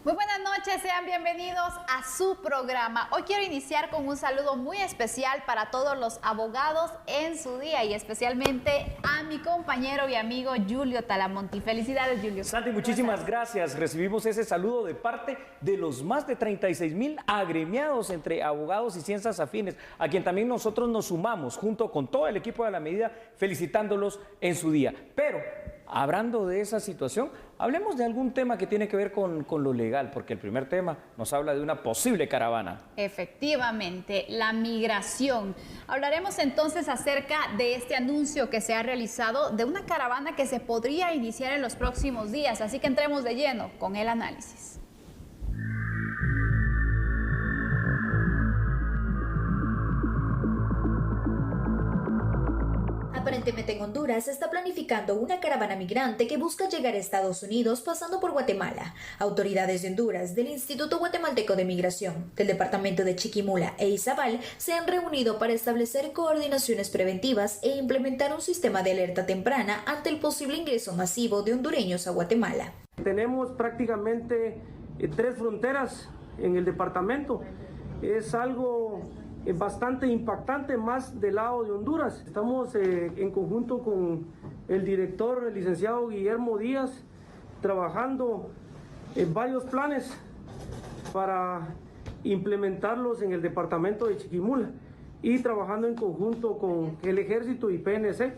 Muy buenas noches, sean bienvenidos a su programa. Hoy quiero iniciar con un saludo muy especial para todos los abogados en su día y especialmente a mi compañero y amigo Julio Talamonti. Felicidades, Julio. Sandy, muchísimas gracias. Recibimos ese saludo de parte de los más de 36,000 agremiados entre abogados y ciencias afines, a quien también nosotros nos sumamos junto con todo el equipo de La Medida, felicitándolos en su día. Pero, hablando de esa situación, hablemos de algún tema que tiene que ver con lo legal, porque el primer tema nos habla de una posible caravana. Efectivamente, la migración. Hablaremos entonces acerca de este anuncio que se ha realizado de una caravana que se podría iniciar en los próximos días, así que entremos de lleno con el análisis. Aparentemente en Honduras se está planificando una caravana migrante que busca llegar a Estados Unidos pasando por Guatemala. Autoridades de Honduras, del Instituto Guatemalteco de Migración, del Departamento de Chiquimula e Izabal se han reunido para establecer coordinaciones preventivas e implementar un sistema de alerta temprana ante el posible ingreso masivo de hondureños a Guatemala. Tenemos prácticamente 3 fronteras en el departamento. Es algo bastante impactante, más del lado de Honduras. Estamos en conjunto con el director, el licenciado Guillermo Díaz, trabajando en varios planes para implementarlos en el departamento de Chiquimula y trabajando en conjunto con el Ejército y PNC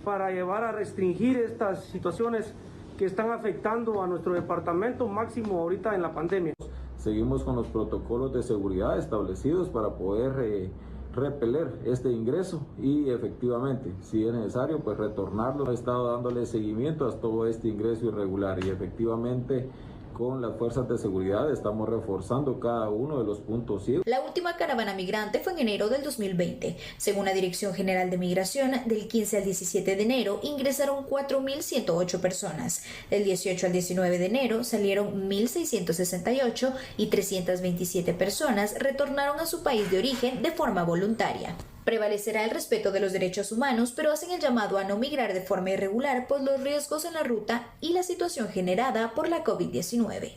para llevar a restringir estas situaciones que están afectando a nuestro departamento, máximo ahorita en la pandemia. Seguimos con los protocolos de seguridad establecidos para poder repeler este ingreso y efectivamente, si es necesario, pues retornarlo. He estado dándole seguimiento a todo este ingreso irregular y efectivamente con las fuerzas de seguridad estamos reforzando cada uno de los puntos ciegos. La última caravana migrante fue en enero del 2020. Según la Dirección General de Migración, del 15 al 17 de enero ingresaron 4.108 personas. Del 18 al 19 de enero salieron 1.668 y 327 personas retornaron a su país de origen de forma voluntaria. Prevalecerá el respeto de los derechos humanos, pero hacen el llamado a no migrar de forma irregular por los riesgos en la ruta y la situación generada por la COVID-19.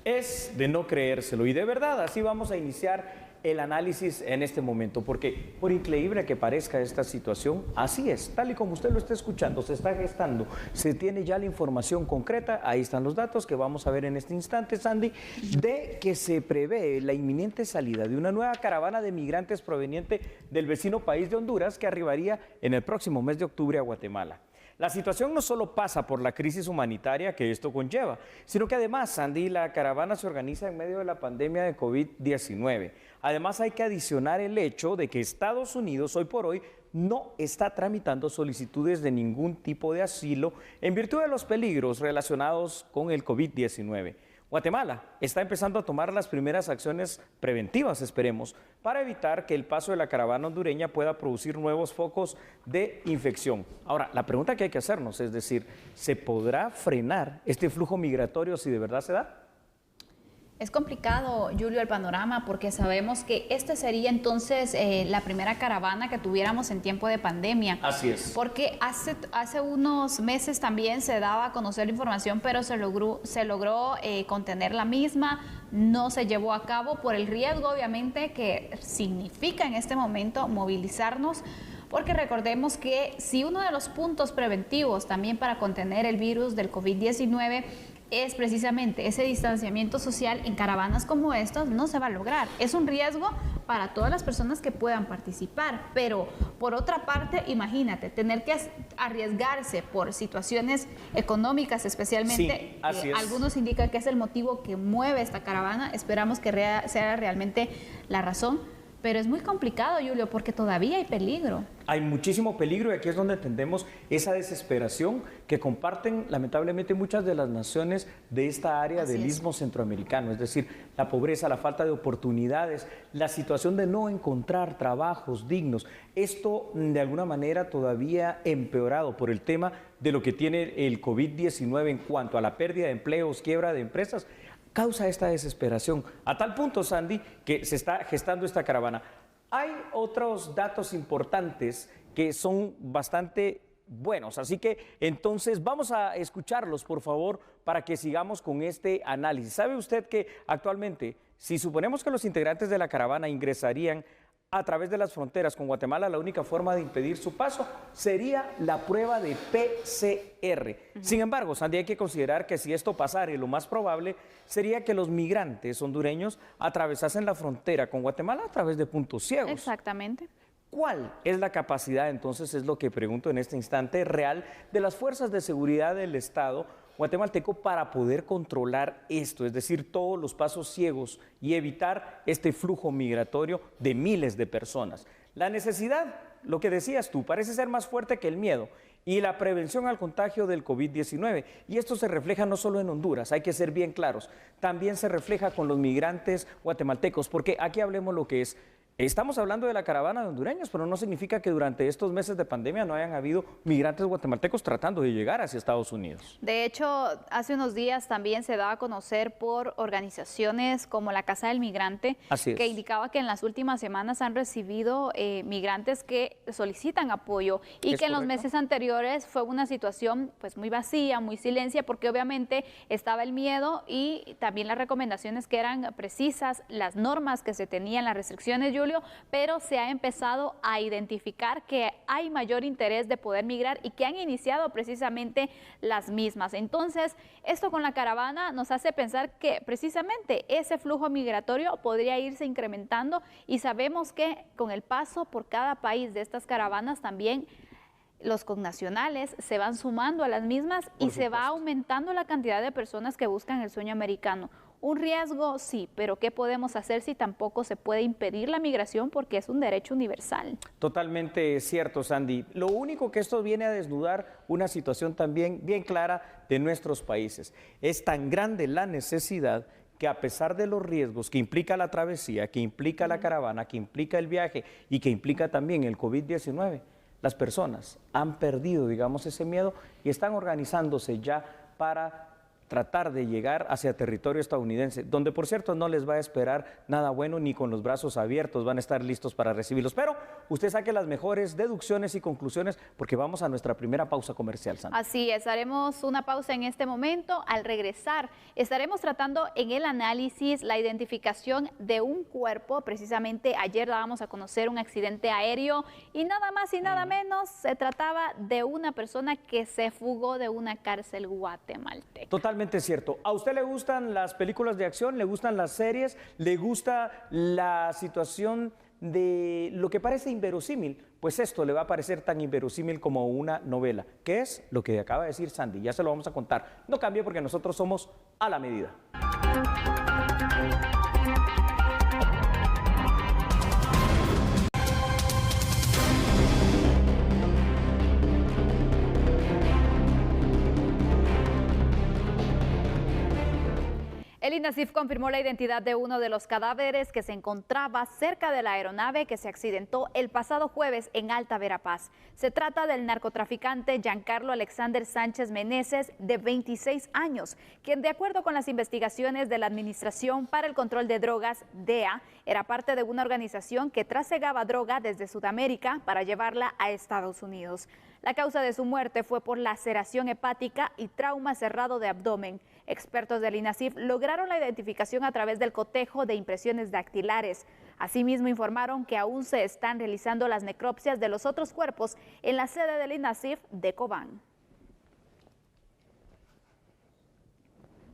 Es de no creérselo y de verdad así vamos a iniciar el análisis en este momento, porque por increíble que parezca esta situación, así es, tal y como usted lo está escuchando, se está gestando, se tiene ya la información concreta, ahí están los datos que vamos a ver en este instante, Sandy, de que se prevé la inminente salida de una nueva caravana de migrantes proveniente del vecino país de Honduras que arribaría en el próximo mes de octubre a Guatemala. La situación no solo pasa por la crisis humanitaria que esto conlleva, sino que además, Sandy, la caravana se organiza en medio de la pandemia de COVID-19. Además, hay que adicionar el hecho de que Estados Unidos hoy por hoy no está tramitando solicitudes de ningún tipo de asilo en virtud de los peligros relacionados con el COVID-19. Guatemala está empezando a tomar las primeras acciones preventivas, esperemos, para evitar que el paso de la caravana hondureña pueda producir nuevos focos de infección. Ahora, la pregunta que hay que hacernos es decir, ¿se podrá frenar este flujo migratorio si de verdad se da? Es complicado, Julio, el panorama, porque sabemos que esta sería entonces la primera caravana que tuviéramos en tiempo de pandemia. Así es. Porque hace unos meses también se daba a conocer la información, pero se logró contener la misma, no se llevó a cabo por el riesgo, obviamente, que significa en este momento movilizarnos. Porque recordemos que si uno de los puntos preventivos también para contener el virus del COVID-19 es precisamente ese distanciamiento social, en caravanas como estas no se va a lograr. Es un riesgo para todas las personas que puedan participar, pero por otra parte, imagínate, tener que arriesgarse por situaciones económicas especialmente, sí, algunos indican que es el motivo que mueve esta caravana, esperamos que sea realmente la razón. Pero es muy complicado, Julio, porque todavía hay peligro. Hay muchísimo peligro y aquí es donde entendemos esa desesperación que comparten lamentablemente muchas de las naciones de esta área del istmo centroamericano. Es decir, la pobreza, la falta de oportunidades, la situación de no encontrar trabajos dignos. Esto de alguna manera todavía empeorado por el tema de lo que tiene el COVID-19 en cuanto a la pérdida de empleos, quiebra de empresas, causa esta desesperación, a tal punto, Sandy, que se está gestando esta caravana. Hay otros datos importantes que son bastante buenos. Así que entonces vamos a escucharlos, por favor, para que sigamos con este análisis. ¿Sabe usted que actualmente, si suponemos que los integrantes de la caravana ingresarían a través de las fronteras con Guatemala, la única forma de impedir su paso sería la prueba de PCR? Sin embargo, Sandy, hay que considerar que si esto pasara, lo más probable sería que los migrantes hondureños atravesasen la frontera con Guatemala a través de puntos ciegos. Exactamente. ¿Cuál es la capacidad, entonces, es lo que pregunto en este instante, real de las fuerzas de seguridad del Estado guatemalteco para poder controlar esto? Es decir, todos los pasos ciegos y evitar este flujo migratorio de miles de personas. La necesidad, lo que decías tú, parece ser más fuerte que el miedo y la prevención al contagio del COVID-19. Y esto se refleja no solo en Honduras, hay que ser bien claros, también se refleja con los migrantes guatemaltecos, porque aquí hablemos lo que es. Estamos hablando de la caravana de hondureños, pero no significa que durante estos meses de pandemia no hayan habido migrantes guatemaltecos tratando de llegar hacia Estados Unidos. De hecho, hace unos días también se daba a conocer por organizaciones como la Casa del Migrante, que indicaba que en las últimas semanas han recibido migrantes que solicitan apoyo y que en los meses anteriores fue una situación pues muy vacía, muy silencia, porque obviamente estaba el miedo y también las recomendaciones que eran precisas, las normas que se tenían, las restricciones, pero se ha empezado a identificar que hay mayor interés de poder migrar y que han iniciado precisamente las mismas. Entonces, esto con la caravana nos hace pensar que precisamente ese flujo migratorio podría irse incrementando y sabemos que con el paso por cada país de estas caravanas también los connacionales se van sumando a las mismas y se va aumentando la cantidad de personas que buscan el sueño americano. Un riesgo, sí, pero ¿qué podemos hacer si tampoco se puede impedir la migración porque es un derecho universal? Totalmente cierto, Sandy. Lo único que esto viene a desnudar una situación también bien clara de nuestros países. Es tan grande la necesidad que a pesar de los riesgos que implica la travesía, que implica la caravana, que implica el viaje y que implica también el COVID-19, las personas han perdido, digamos, ese miedo y están organizándose ya para tratar de llegar hacia territorio estadounidense, donde por cierto no les va a esperar nada bueno ni con los brazos abiertos, van a estar listos para recibirlos. Pero usted saque las mejores deducciones y conclusiones porque vamos a nuestra primera pausa comercial, Sandra. Así es, haremos una pausa en este momento. Al regresar estaremos tratando en el análisis la identificación de un cuerpo. Precisamente ayer dábamos a conocer un accidente aéreo y nada más y nada menos se trataba de una persona que se fugó de una cárcel guatemalteca. Totalmente cierto. ¿A usted le gustan las películas de acción? ¿Le gustan las series? ¿Le gusta la situación de lo que parece inverosímil? Pues esto le va a parecer tan inverosímil como una novela. ¿Qué es? Lo que acaba de decir Sandy. Ya se lo vamos a contar. No cambie porque nosotros somos a la medida. El INASIF confirmó la identidad de uno de los cadáveres que se encontraba cerca de la aeronave que se accidentó el pasado jueves en Alta Verapaz. Se trata del narcotraficante Giancarlo Alexander Sánchez Meneses, de 26 años, quien de acuerdo con las investigaciones de la Administración para el Control de Drogas, DEA, era parte de una organización que trasegaba droga desde Sudamérica para llevarla a Estados Unidos. La causa de su muerte fue por laceración hepática y trauma cerrado de abdomen. Expertos del INASIF lograron la identificación a través del cotejo de impresiones dactilares. Asimismo, informaron que aún se están realizando las necropsias de los otros cuerpos en la sede del INASIF de Cobán.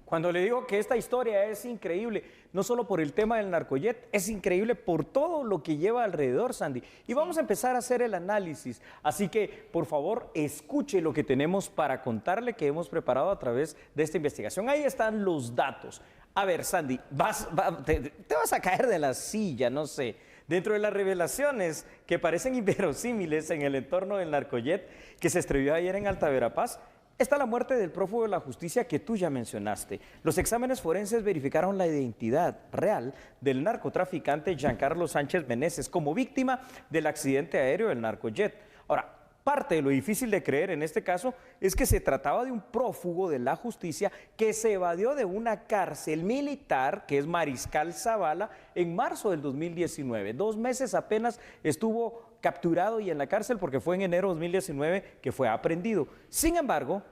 Cuando le digo que esta historia es increíble, no solo por el tema del narcojet, es increíble por todo lo que lleva alrededor, Sandy. Y vamos a empezar a hacer el análisis. Así que, por favor, escuche lo que tenemos para contarle que hemos preparado a través de esta investigación. Ahí están los datos. A ver, Sandy, te vas a caer de la silla, no sé. Dentro de las revelaciones que parecen inverosímiles en el entorno del narcojet que se estrelló ayer en Alta Verapaz, está la muerte del prófugo de la justicia que tú ya mencionaste. Los exámenes forenses verificaron la identidad real del narcotraficante Giancarlo Sánchez Meneses como víctima del accidente aéreo del narcojet. Ahora, parte de lo difícil de creer en este caso es que se trataba de un prófugo de la justicia que se evadió de una cárcel militar, que es Mariscal Zavala, en marzo del 2019. 2 meses apenas estuvo capturado y en la cárcel porque fue en enero de 2019 que fue aprehendido. Sin embargo,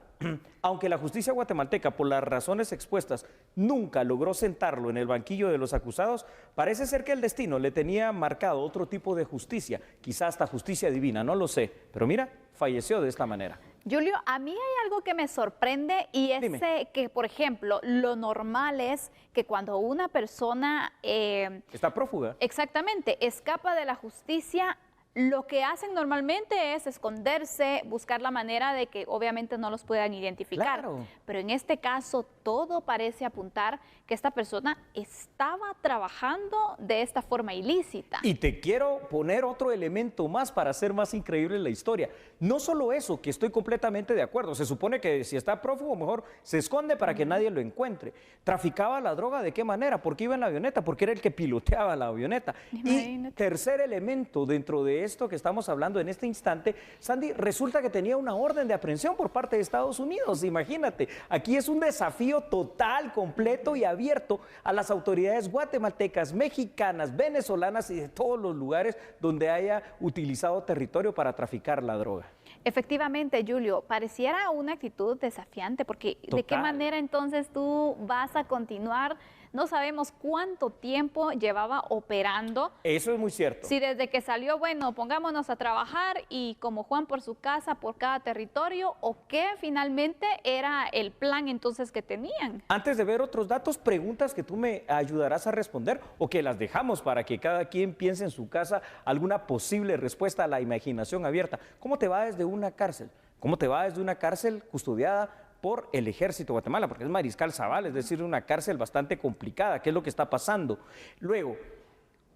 aunque la justicia guatemalteca, por las razones expuestas, nunca logró sentarlo en el banquillo de los acusados, parece ser que el destino le tenía marcado otro tipo de justicia, quizás hasta justicia divina, no lo sé. Pero mira, falleció de esta manera. Julio, a mí hay algo que me sorprende y es que, por ejemplo, lo normal es que cuando una persona... está prófuga. Exactamente, escapa de la justicia, lo que hacen normalmente es esconderse, buscar la manera de que obviamente no los puedan identificar. Claro. Pero en este caso todo parece apuntar que esta persona estaba trabajando de esta forma ilícita. Y te quiero poner otro elemento más para hacer más increíble la historia. No solo eso, que estoy completamente de acuerdo. Se supone que si está prófugo, mejor se esconde para que nadie lo encuentre. ¿Traficaba la droga de qué manera? ¿Por qué iba en la avioneta? Porque era el que piloteaba la avioneta. Imagínate. Y tercer elemento dentro de esto que estamos hablando en este instante, Sandy, resulta que tenía una orden de aprehensión por parte de Estados Unidos. Imagínate, aquí es un desafío total, completo y abierto a las autoridades guatemaltecas, mexicanas, venezolanas y de todos los lugares donde haya utilizado territorio para traficar la droga. Efectivamente, Julio, pareciera una actitud desafiante, porque ¿de qué manera entonces tú vas a continuar? No sabemos cuánto tiempo llevaba operando. Eso es muy cierto. Si desde que salió, bueno, pongámonos a trabajar y como Juan por su casa, por cada territorio, o qué finalmente era el plan entonces que tenían. Antes de ver otros datos, preguntas que tú me ayudarás a responder o que las dejamos para que cada quien piense en su casa alguna posible respuesta a la imaginación abierta. ¿Cómo te va desde una cárcel? ¿Cómo te va desde una cárcel custodiada por el Ejército de Guatemala? Porque es Mariscal Zaval, es decir, una cárcel bastante complicada. ¿Qué es lo que está pasando? Luego,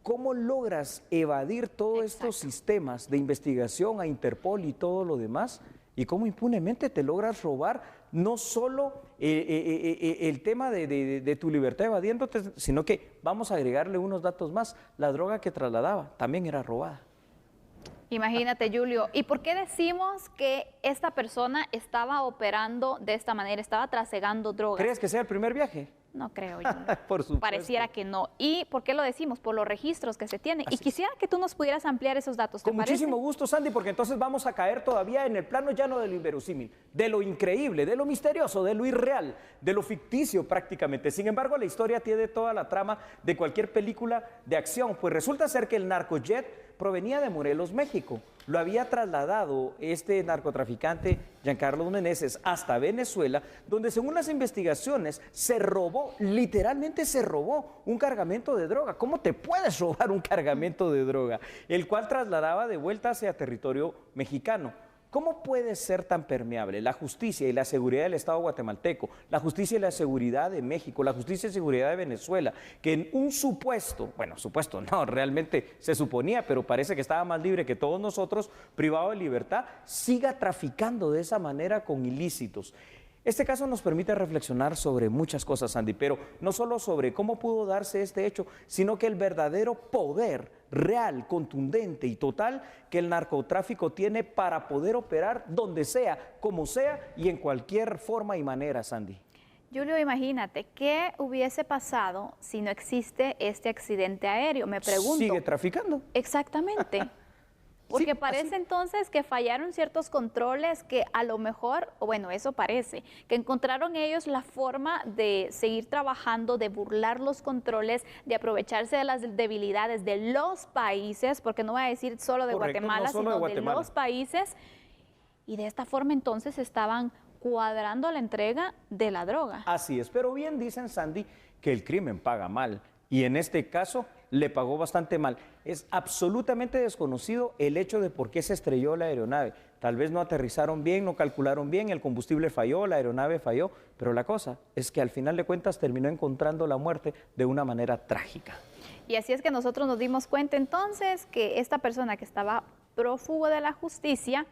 ¿cómo logras evadir todos estos sistemas de investigación a Interpol y todo lo demás? ¿Y cómo impunemente te logras robar no solo el tema de tu libertad evadiéndote, sino que vamos a agregarle unos datos más? La droga que trasladaba también era robada. Imagínate, Julio. ¿Y por qué decimos que esta persona estaba operando de esta manera, estaba trasegando drogas? ¿Crees que sea el primer viaje? No creo yo. Por supuesto. Pareciera que no. ¿Y por qué lo decimos? Por los registros que se tienen. Así y quisiera que tú nos pudieras ampliar esos datos, ¿te Con parece? muchísimo gusto, Sandy, porque entonces vamos a caer todavía en el plano ya no de lo inverosímil, de lo increíble, de lo misterioso, de lo irreal, de lo ficticio prácticamente. Sin embargo, la historia tiene toda la trama de cualquier película de acción, pues resulta ser que el narcojet provenía de Morelos, México. Lo había trasladado este narcotraficante Giancarlo Meneses hasta Venezuela, donde según las investigaciones se robó, literalmente se robó un cargamento de droga. ¿Cómo te puedes robar un cargamento de droga? El cual trasladaba de vuelta hacia territorio mexicano. ¿Cómo puede ser tan permeable la justicia y la seguridad del Estado guatemalteco, la justicia y la seguridad de México, la justicia y seguridad de Venezuela, que en un supuesto, bueno, supuesto no, realmente se suponía, pero parece que estaba más libre que todos nosotros, privado de libertad, siga traficando de esa manera con ilícitos? Este caso nos permite reflexionar sobre muchas cosas, Andy, pero no solo sobre cómo pudo darse este hecho, sino que el verdadero poder real, contundente y total que el narcotráfico tiene para poder operar donde sea, como sea y en cualquier forma y manera, Sandy. Julio, imagínate, ¿qué hubiese pasado si no existe este accidente aéreo? Me pregunto. ¿Sigue traficando? Exactamente. Porque Sí, parece así. entonces que fallaron ciertos controles que a lo mejor, o bueno, eso parece, que encontraron ellos la forma de seguir trabajando, de burlar los controles, de aprovecharse de las debilidades de los países, porque no voy a decir solo de Correcto, Guatemala, no solo sino de Guatemala. los países, y de esta forma entonces estaban cuadrando la entrega de la droga. Así es, pero bien dicen, Sandy, que el crimen paga mal. Y en este caso le pagó bastante mal. Es absolutamente desconocido el hecho de por qué se estrelló la aeronave. Tal vez no aterrizaron bien, no calcularon bien, el combustible falló, la aeronave falló, pero la cosa es que al final de cuentas terminó encontrando la muerte de una manera trágica. Y así es que nosotros nos dimos cuenta entonces que esta persona que estaba prófugo de la justicia,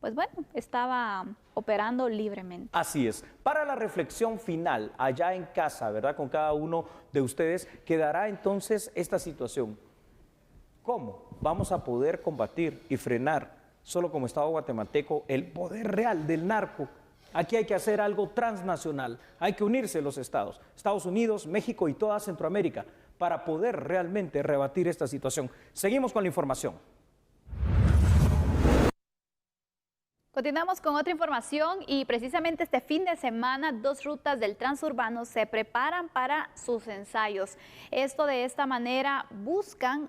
pues bueno, estaba operando libremente. Así es. Para la reflexión final, allá en casa, ¿verdad? Con cada uno de ustedes, quedará entonces esta situación. ¿Cómo vamos a poder combatir y frenar, solo como Estado guatemalteco, el poder real del narco? Aquí hay que hacer algo transnacional, hay que unirse los estados, Estados Unidos, México y toda Centroamérica, para poder realmente rebatir esta situación. Seguimos con la información. Continuamos con otra información y precisamente este fin de semana 2 rutas del transurbano se preparan para sus ensayos. Esto de esta manera buscan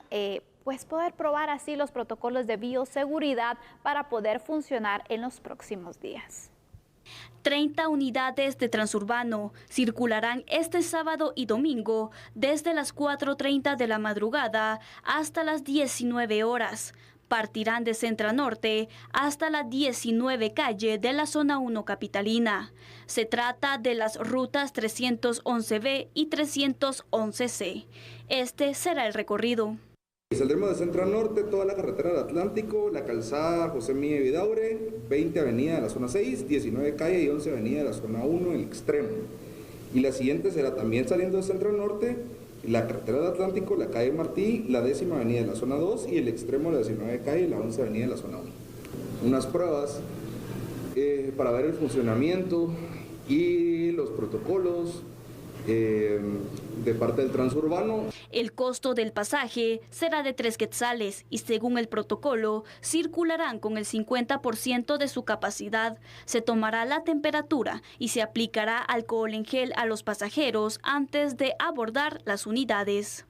pues poder probar así los protocolos de bioseguridad para poder funcionar en los próximos días. 30 unidades de transurbano circularán este sábado y domingo desde las 4:30 de la madrugada hasta las 19 horas. Partirán de Centra Norte hasta la 19 calle de la zona 1 capitalina. Se trata de las rutas 311B y 311C. Este será el recorrido. Saldremos de Centra Norte, toda la carretera del Atlántico, la calzada José Miguel Vidaure, 20 avenida de la zona 6, 19 calle y 11 avenida de la zona 1, el extremo. Y la siguiente será también saliendo de Centra Norte, la carretera del Atlántico, la calle Martí, la 10ª avenida de la zona 2 y el extremo de la 19 calle y la 11 avenida de la zona 1. Unas pruebas para ver el funcionamiento y los protocolos de parte del transurbano. El costo del pasaje será de 3 quetzales y según el protocolo circularán con el 50% de su capacidad. Se tomará la temperatura y se aplicará alcohol en gel a los pasajeros antes de abordar las unidades.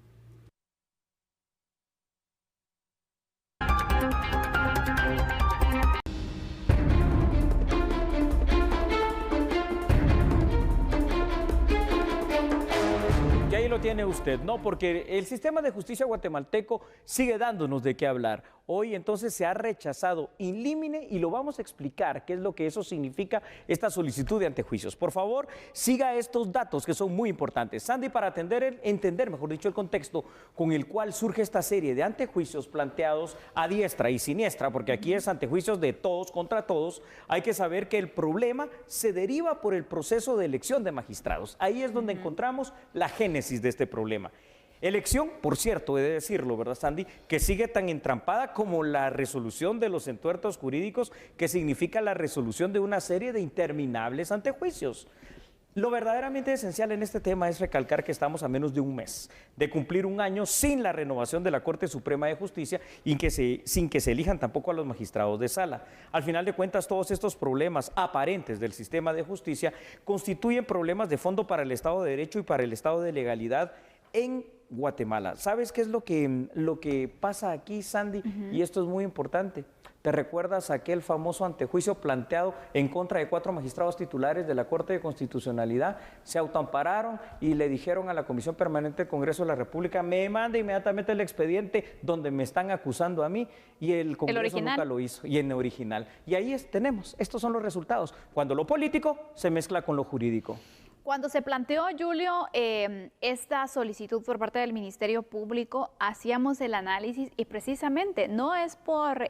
Ahí lo tiene usted, ¿no? Porque el sistema de justicia guatemalteco sigue dándonos de qué hablar. Hoy entonces se ha rechazado in limine y lo vamos a explicar qué es lo que eso significa, esta solicitud de antejuicios. Por favor, siga estos datos que son muy importantes. Sandy, para entender, mejor dicho, el contexto con el cual surge esta serie de antejuicios planteados a diestra y siniestra, porque aquí es antejuicios de todos contra todos, hay que saber que el problema se deriva por el proceso de elección de magistrados. Ahí es donde encontramos la génesis de este problema. Elección, por cierto, he de decirlo, ¿verdad, Sandy? Que sigue tan entrampada como la resolución de los entuertos jurídicos, que significa la resolución de una serie de interminables antejuicios. Lo verdaderamente esencial en este tema es recalcar que estamos a menos de un mes de cumplir un año sin la renovación de la Corte Suprema de Justicia y sin que se elijan tampoco a los magistrados de sala. Al final de cuentas, todos estos problemas aparentes del sistema de justicia constituyen problemas de fondo para el Estado de Derecho y para el Estado de legalidad en Guatemala. ¿Sabes qué es lo que pasa aquí, Sandy? Y esto es muy importante. ¿Te recuerdas aquel famoso antejuicio planteado en contra de 4 magistrados titulares de la Corte de Constitucionalidad? Se autoampararon y le dijeron a la Comisión Permanente del Congreso de la República: me manda inmediatamente el expediente donde me están acusando a mí, y el Congreso nunca lo hizo, y en original. Y ahí tenemos, estos son los resultados, cuando lo político se mezcla con lo jurídico. Cuando se planteó, Julio, esta solicitud por parte del Ministerio Público, hacíamos el análisis y precisamente no es por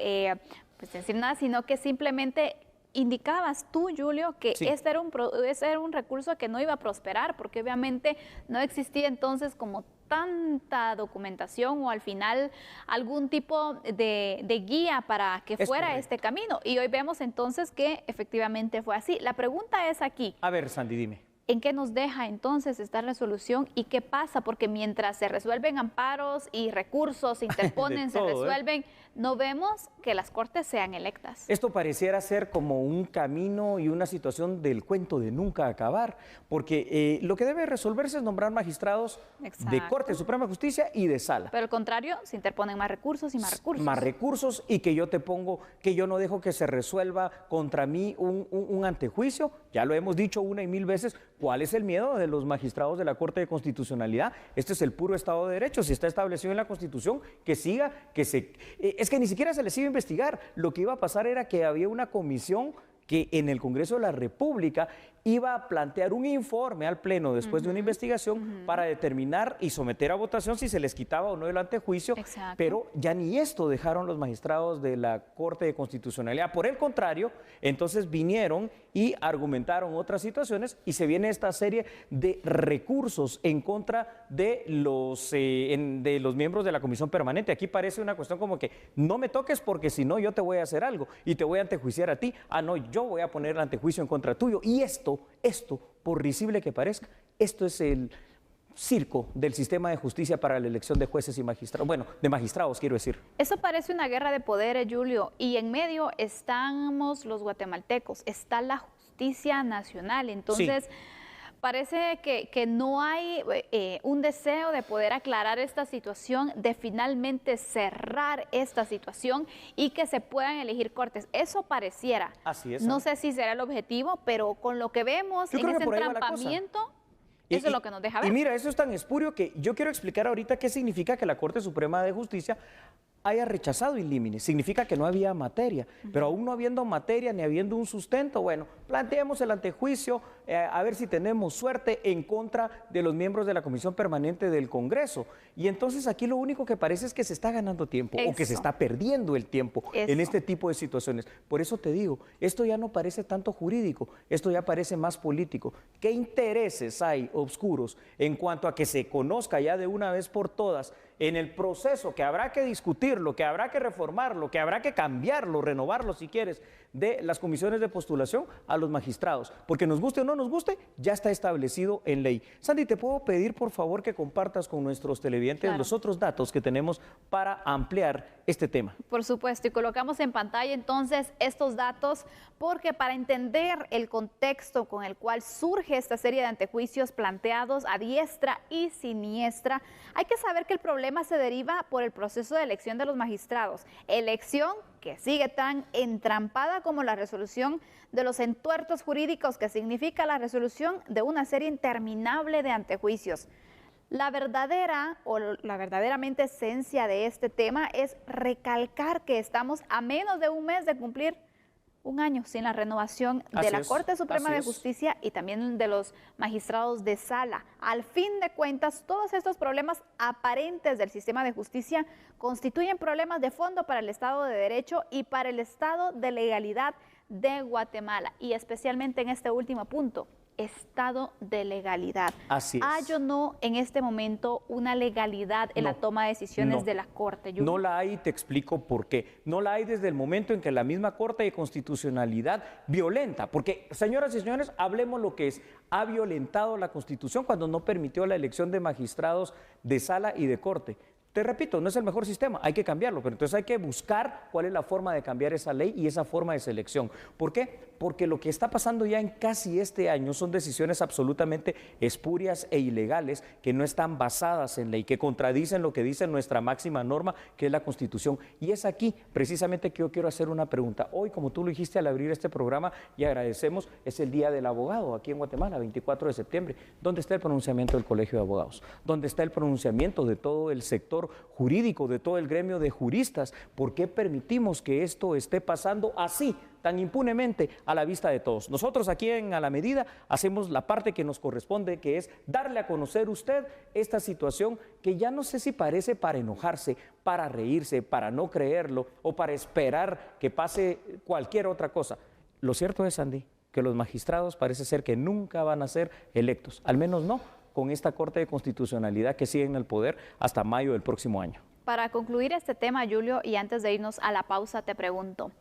pues decir nada, sino que simplemente indicabas tú, Julio, que sí, este era un recurso que no iba a prosperar, porque obviamente no existía entonces como tanta documentación o al final algún tipo de guía para que fuera este camino. Y hoy vemos entonces que efectivamente fue así. La pregunta es aquí. A ver, Sandy, dime. ¿En qué nos deja entonces esta resolución y qué pasa? Porque mientras se resuelven amparos y recursos, se interponen, se resuelven, no vemos que las cortes sean electas. Esto pareciera ser como un camino y una situación del cuento de nunca acabar, porque lo que debe resolverse es nombrar magistrados de Corte Suprema de Justicia y de Sala. Pero al contrario, se interponen más recursos y más recursos. Más recursos, y que yo no dejo que se resuelva contra mí un antejuicio. Ya lo hemos dicho una y mil veces. ¿Cuál es el miedo de los magistrados de la Corte de Constitucionalidad? Este es el puro Estado de Derecho. Si está establecido en la Constitución, que siga, es que ni siquiera se les iba a investigar. Lo que iba a pasar era que había una comisión que en el Congreso de la República iba a plantear un informe al Pleno después de una investigación para determinar y someter a votación si se les quitaba o no el antejuicio. Exacto. Pero ya ni esto dejaron los magistrados de la Corte de Constitucionalidad. Por el contrario, entonces vinieron y argumentaron otras situaciones y se viene esta serie de recursos en contra de los miembros de la Comisión Permanente. Aquí parece una cuestión como que no me toques porque si no yo te voy a hacer algo y te voy a antejuiciar a ti. Ah, no, yo voy a poner el antejuicio en contra tuyo. Y esto, por risible que parezca, esto es circo del sistema de justicia para la elección de jueces y magistrados, bueno, de magistrados quiero decir. Eso parece una guerra de poderes, Julio, y en medio estamos los guatemaltecos, está la justicia nacional, entonces sí. Parece que no hay un deseo de poder aclarar esta situación, de finalmente cerrar esta situación y que se puedan elegir cortes. Eso pareciera. Así es. No sé si será el objetivo, pero con lo que vemos en ese entrampamiento, eso es lo que nos deja ver. Y mira, eso es tan espurio que yo quiero explicar ahorita qué significa que la Corte Suprema de Justicia haya rechazado in limine. Significa que no había materia, pero aún no habiendo materia ni habiendo un sustento, bueno, planteemos el antejuicio, a ver si tenemos suerte en contra de los miembros de la Comisión Permanente del Congreso. Y entonces aquí lo único que parece es que se está ganando tiempo o que se está perdiendo el tiempo en este tipo de situaciones. Por eso te digo, esto ya no parece tanto jurídico, esto ya parece más político. ¿Qué intereses hay oscuros en cuanto a que se conozca ya de una vez por todas en el proceso que habrá que discutirlo, que habrá que reformarlo, que habrá que cambiarlo, renovarlo si quieres, de las comisiones de postulación a los magistrados? Porque nos guste o no nos guste, ya está establecido en ley. Sandy, ¿te puedo pedir por favor que compartas con nuestros televidentes los otros datos que tenemos para ampliar este tema? Por supuesto, y colocamos en pantalla entonces estos datos, porque para entender el contexto con el cual surge esta serie de antejuicios planteados a diestra y siniestra, hay que saber que el problema se deriva por el proceso de elección de los magistrados, elección que sigue tan entrampada como la resolución de los entuertos jurídicos que significa la resolución de una serie interminable de antejuicios. La verdadera o la verdaderamente esencia de este tema es recalcar que estamos a menos de un mes de cumplir un año sin la renovación de la Corte Suprema de Justicia y también de los magistrados de sala. Al fin de cuentas, todos estos problemas aparentes del sistema de justicia constituyen problemas de fondo para el Estado de Derecho y para el Estado de legalidad de Guatemala, y especialmente en este último punto, Estado de legalidad. Así es. ¿Hay o no en este momento una legalidad en la toma de decisiones de la Corte? No la hay, te explico por qué. No la hay desde el momento en que la misma Corte de Constitucionalidad violenta, porque, señoras y señores, hablemos lo que es, ha violentado la Constitución cuando no permitió la elección de magistrados de sala y de corte. Te repito, no es el mejor sistema, hay que cambiarlo, pero entonces hay que buscar cuál es la forma de cambiar esa ley y esa forma de selección. ¿Por qué? Porque lo que está pasando ya en casi este año son decisiones absolutamente espurias e ilegales que no están basadas en ley, que contradicen lo que dice nuestra máxima norma, que es la Constitución. Y es aquí precisamente que yo quiero hacer una pregunta. Hoy, como tú lo dijiste al abrir este programa, y agradecemos, es el Día del Abogado aquí en Guatemala, 24 de septiembre. ¿Dónde está el pronunciamiento del Colegio de Abogados? ¿Dónde está el pronunciamiento de todo el sector jurídico, de todo el gremio de juristas? ¿Por qué permitimos que esto esté pasando así, tan impunemente a la vista de todos? Nosotros aquí en A la Medida hacemos la parte que nos corresponde, que es darle a conocer a usted esta situación que ya no sé si parece para enojarse, para reírse, para no creerlo o para esperar que pase cualquier otra cosa. Lo cierto es, Andy, que los magistrados parece ser que nunca van a ser electos, al menos no con esta Corte de Constitucionalidad que sigue en el poder hasta mayo del próximo año. Para concluir este tema, Julio, y antes de irnos a la pausa, te pregunto,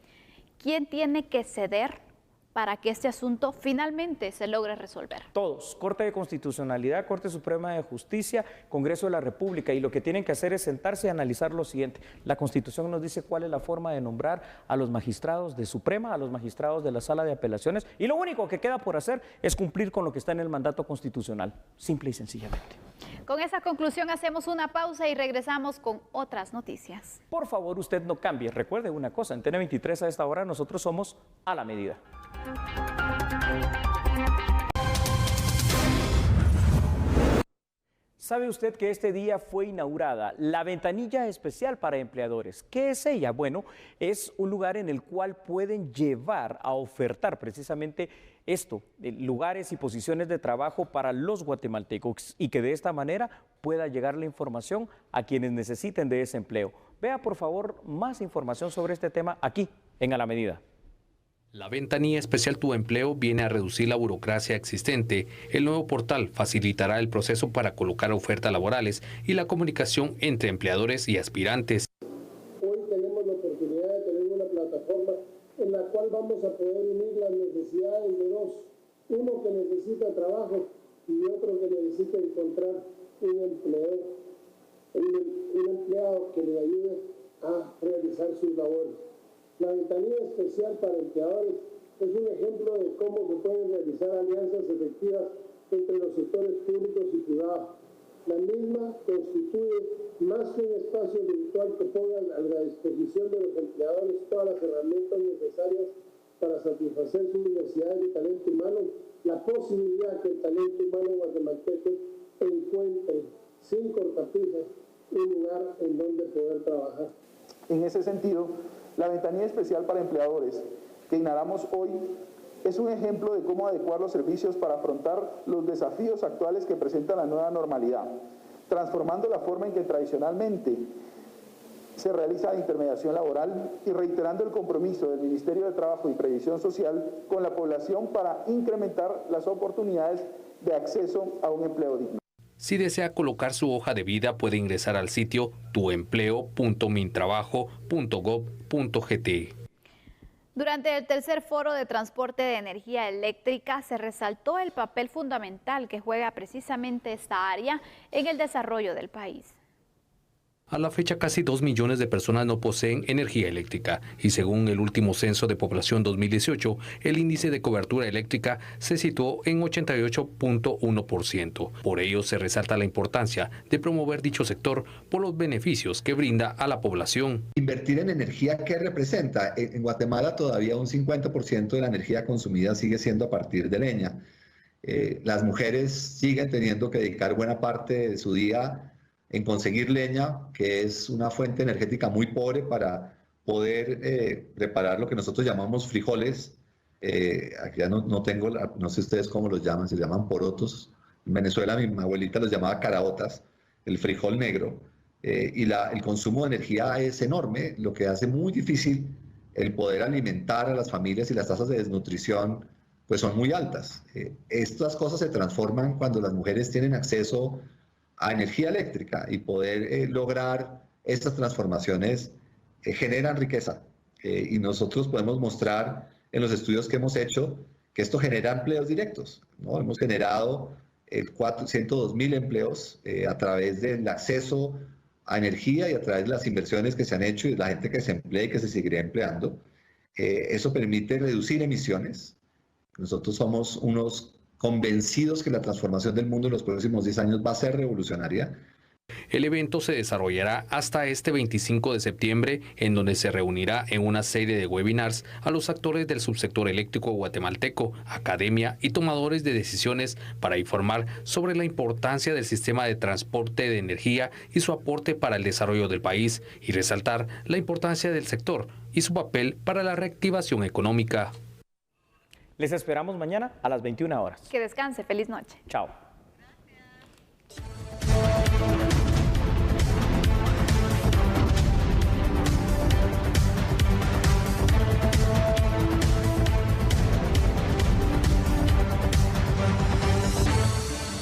¿quién tiene que ceder para que este asunto finalmente se logre resolver? Todos, Corte de Constitucionalidad, Corte Suprema de Justicia, Congreso de la República, y lo que tienen que hacer es sentarse y analizar lo siguiente. La Constitución nos dice cuál es la forma de nombrar a los magistrados de Suprema, a los magistrados de la Sala de Apelaciones, y lo único que queda por hacer es cumplir con lo que está en el mandato constitucional, simple y sencillamente. Con esa conclusión hacemos una pausa y regresamos con otras noticias. Por favor, usted no cambie. Recuerde una cosa, en TN23 a esta hora nosotros somos A la Medida. ¿Sabe usted que este día fue inaugurada la ventanilla especial para empleadores? ¿Qué es ella? Bueno, es un lugar en el cual pueden llevar a ofertar precisamente esto, lugares y posiciones de trabajo para los guatemaltecos, y que de esta manera pueda llegar la información a quienes necesiten de ese empleo. Vea por favor más información sobre este tema aquí en A la Medida. La ventanilla especial Tu Empleo viene a reducir la burocracia existente. El nuevo portal facilitará el proceso para colocar ofertas laborales y la comunicación entre empleadores y aspirantes. Hoy tenemos la oportunidad de tener una plataforma en la cual vamos a poder unir las necesidades de dos. Uno que necesita trabajo y otro que necesita encontrar un empleado que le ayude a realizar sus labores. La ventanilla especial para empleadores es un ejemplo de cómo se pueden realizar alianzas efectivas entre los sectores públicos y privados. La misma constituye más que un espacio virtual que ponga a la disposición de los empleadores todas las herramientas necesarias para satisfacer sus necesidades de talento humano, la posibilidad que el talento humano guatemalteco encuentre sin cortapisas un lugar en donde poder trabajar. En ese sentido, la ventanilla especial para empleadores que inauguramos hoy es un ejemplo de cómo adecuar los servicios para afrontar los desafíos actuales que presenta la nueva normalidad, transformando la forma en que tradicionalmente se realiza la intermediación laboral y reiterando el compromiso del Ministerio de Trabajo y Previsión Social con la población para incrementar las oportunidades de acceso a un empleo digno. Si desea colocar su hoja de vida, puede ingresar al sitio tuempleo.mintrabajo.gov.gt. Durante el tercer foro de transporte de energía eléctrica se resaltó el papel fundamental que juega precisamente esta área en el desarrollo del país. A la fecha, casi 2 millones de personas no poseen energía eléctrica y según el último censo de población 2018, el índice de cobertura eléctrica se situó en 88.1%. Por ello, se resalta la importancia de promover dicho sector por los beneficios que brinda a la población. Invertir en energía, ¿qué representa? En Guatemala todavía un 50% de la energía consumida sigue siendo a partir de leña. Las mujeres siguen teniendo que dedicar buena parte de su día en conseguir leña, que es una fuente energética muy pobre para poder preparar lo que nosotros llamamos frijoles. Aquí ya no tengo, no sé ustedes cómo los llaman, se llaman porotos. En Venezuela mi abuelita los llamaba caraotas, el frijol negro. El consumo de energía es enorme, lo que hace muy difícil el poder alimentar a las familias y las tasas de desnutrición pues son muy altas. Estas cosas se transforman cuando las mujeres tienen acceso a energía eléctrica y poder lograr estas transformaciones generan riqueza. Y nosotros podemos mostrar en los estudios que hemos hecho que esto genera empleos directos, ¿no? Hemos generado 102.000 empleos a través del acceso a energía y a través de las inversiones que se han hecho y de la gente que se emplea y que se seguirá empleando. Eso permite reducir emisiones. Nosotros somos unos convencidos que la transformación del mundo en los próximos 10 años va a ser revolucionaria. El evento se desarrollará hasta este 25 de septiembre, en donde se reunirá en una serie de webinars a los actores del subsector eléctrico guatemalteco, academia y tomadores de decisiones para informar sobre la importancia del sistema de transporte de energía y su aporte para el desarrollo del país y resaltar la importancia del sector y su papel para la reactivación económica. Les esperamos mañana a las 21 horas. Que descanse. Feliz noche. Chao.